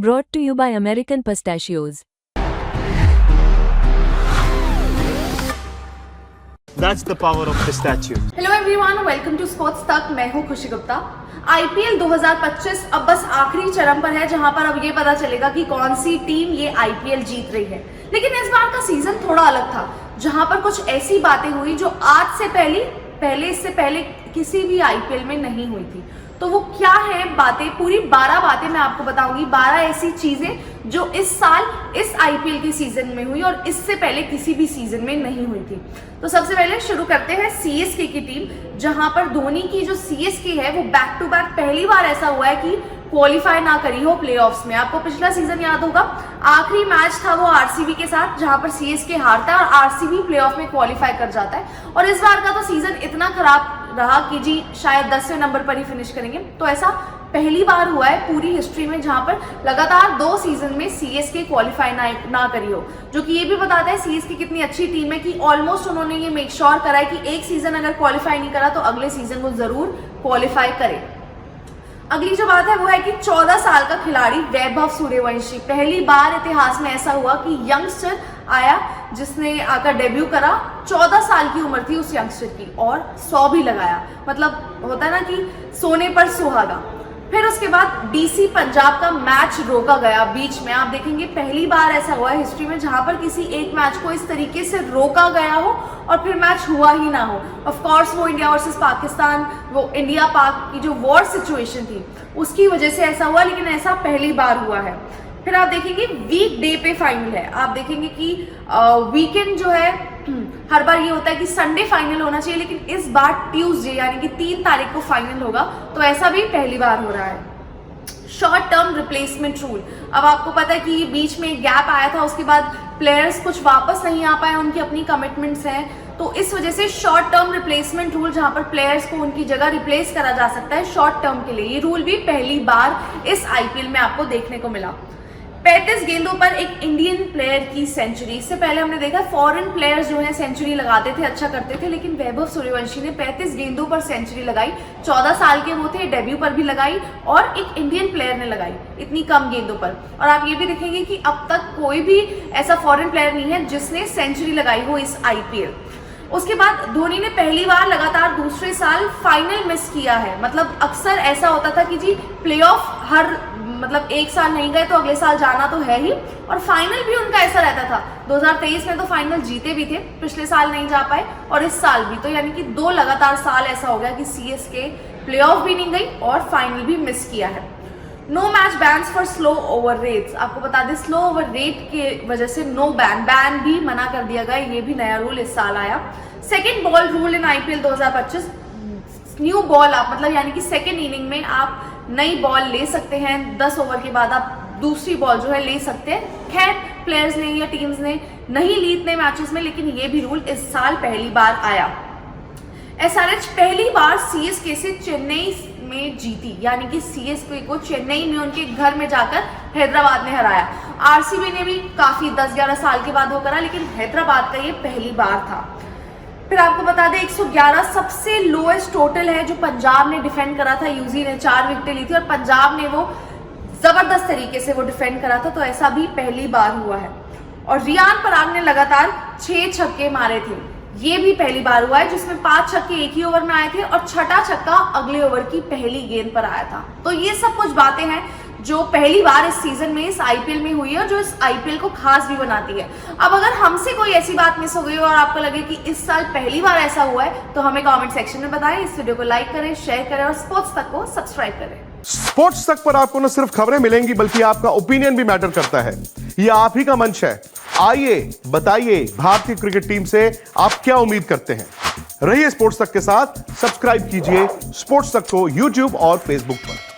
brought to you by American Pistachios. That's the power of pistachios. Hello everyone, welcome to sports तक। मैं हूं खुशी Gupta. IPL 2025 अब बस आखिरी चरण पर है, जहां पर अब ये पता चलेगा कि कौन सी टीम ये आईपीएल जीत रही है। लेकिन इस बार का सीजन थोड़ा अलग था, जहां पर कुछ ऐसी बातें हुई जो आज से इससे पहले किसी भी आईपीएल में नहीं हुई थी। तो वो क्या है बातें, पूरी 12 बातें मैं आपको बताऊंगी। 12 ऐसी चीजें जो इस साल इस आईपीएल के सीजन में हुई और इससे पहले किसी भी सीजन में नहीं हुई थी। तो सबसे पहले शुरू करते हैं सीएसके की टीम, जहां पर धोनी की जो सीएसके है वो बैक टू बैक पहली बार ऐसा हुआ है कि क्वालिफाई ना करी हो प्लेऑफ्स में। आपको पिछला सीजन याद होगा, आखिरी मैच था वो आरसीबी के साथ, जहां पर सीएसके हारता है और आरसीबी प्लेऑफ में क्वालिफाई कर जाता है। और इस बार का तो सीजन इतना खराब रहा कि जी शायद 10वें नंबर पर ही फिनिश करेंगे। तो ऐसा पहली बार हुआ है पूरी हिस्ट्री में जहां पर लगातार 2 सीजन में सीएसके क्वालिफाई ना करी हो, जो कि ये भी बताता है सीएसके कितनी अच्छी टीम है कि ऑलमोस्ट उन्होंने ये मेक श्योर करा है कि एक सीजन अगर क्वालिफाई नहीं करा तो अगले सीजन वो जरूर क्वालिफाई करे। अगली जो बात है वो है कि 14 साल का खिलाड़ी वैभव सूर्यवंशी, पहली बार इतिहास में ऐसा हुआ कि यंगस्टर आया जिसने आकर डेब्यू करा। 14 साल की उम्र थी उस यंगस्टर की और 100 भी लगाया। मतलब होता है ना कि सोने पर सुहागा। फिर उसके बाद डीसी पंजाब का मैच रोका गया बीच में। आप देखेंगे पहली बार ऐसा हुआ है हिस्ट्री में जहां पर किसी एक मैच को इस तरीके से रोका गया हो और फिर मैच हुआ ही ना हो। ऑफ कोर्स वो इंडिया वर्सेस पाकिस्तान, वो इंडिया पाक की जो वॉर सिचुएशन थी उसकी वजह से ऐसा हुआ, लेकिन ऐसा पहली बार हुआ है। फिर आप देखेंगे वीक डे पे फाइनल है। आप देखेंगे कि वीकेंड जो है हर बार ये होता है कि संडे फाइनल होना चाहिए, लेकिन इस बार ट्यूसडे यानी कि 3 तारीख को फाइनल होगा। तो ऐसा भी पहली बार हो रहा है। शॉर्ट टर्म रिप्लेसमेंट रूल, अब आपको पता है कि बीच में एक गैप आया था, उसके बाद प्लेयर्स कुछ वापस नहीं आ पाए, उनकी अपनी कमिटमेंट्स हैं। तो इस वजह से शॉर्ट टर्म रिप्लेसमेंट रूल, जहां पर प्लेयर्स को उनकी जगह रिप्लेस करा जा सकता है शॉर्ट टर्म के लिए, ये रूल भी पहली बार इस आईपीएल में आपको देखने को मिला। 35 गेंदों पर एक इंडियन प्लेयर की सेंचुरी। इससे पहले हमने देखा फॉरेन प्लेयर्स जो है सेंचुरी लगाते थे, अच्छा करते थे, लेकिन वैभव सूर्यवंशी ने 35 गेंदों पर सेंचुरी लगाई। 14 साल के वो थे, डेब्यू पर भी लगाई और एक इंडियन प्लेयर ने लगाई इतनी कम गेंदों पर। और आप ये भी देखेंगे कि अब तक कोई भी ऐसा फॉरेन प्लेयर नहीं है जिसने सेंचुरी लगाई हो इस आईपीएल। उसके बाद धोनी ने पहली बार लगातार दूसरे साल फाइनल मिस किया है। मतलब अक्सर ऐसा होता था कि जी प्लेऑफ मतलब एक साल नहीं गए तो अगले साल जाना तो है ही, और फाइनल भी उनका ऐसा रहता था। 2023 में तो फाइनल जीते भी थे, पिछले साल नहीं जा पाए और इस साल भी। तो यानी कि 2 लगातार साल ऐसा हो गया कि सीएसके प्लेऑफ भी नहीं गई और फाइनल भी मिस किया है। No match bans for slow over rates, आपको बता दें स्लो ओवर रेट की वजह से नो बैन भी मना कर दिया गया। ये भी नया रूल इस साल आया। Second ball rule in IPL 2025, new ball आप मतलब यानी कि सेकेंड इनिंग में आप नई बॉल ले सकते हैं। 10 ओवर के बाद आप दूसरी बॉल जो है ले सकते हैं। खैर प्लेयर्स ने या टीम्स ने नहीं ली इतने मैचेस में, लेकिन ये भी रूल इस साल पहली बार आया। एसआरएच पहली बार सीएसके से चेन्नई में जीती, यानी कि सीएसके को चेन्नई में उनके घर में जाकर हैदराबाद ने हराया। आरसीबी ने भी काफी 10-11 साल के बाद वो करा, लेकिन हैदराबाद का ये पहली बार था। फिर आपको बता दें 111 सबसे लोएस्ट टोटल है जो पंजाब ने डिफेंड करा था। यूजी ने 4 विकेटें ली थी और पंजाब ने वो जबरदस्त तरीके से वो डिफेंड करा था। तो ऐसा भी पहली बार हुआ है। और रियान पराग ने लगातार 6 छक्के मारे थे, ये भी पहली बार हुआ है, जिसमें 5 छक्के एक ही ओवर में आए थे और 6ठा छक्का अगले ओवर की पहली गेंद पर आया था। तो ये सब कुछ बातें हैं जो पहली बार इस सीजन में इस आईपीएल में हुई है और जो इस आईपीएल को खास भी बनाती है। अब अगर हमसे कोई ऐसी बात मिस हो गई और आपको लगे कि इस साल पहली बार ऐसा हुआ है तो हमें कमेंट सेक्शन में बताएं। इस वीडियो को लाइक करें, शेयर करें और स्पोर्ट्स तक को सब्सक्राइब करें। स्पोर्ट्स तक पर आपको न सिर्फ खबरें मिलेंगी बल्कि आपका ओपिनियन भी मैटर करता है। यह आप ही का मंच है। आइए बताइए भारतीय क्रिकेट टीम से आप क्या उम्मीद करते हैं। रहिए स्पोर्ट्स तक के साथ, सब्सक्राइब कीजिए स्पोर्ट्स तक को यूट्यूब और फेसबुक पर।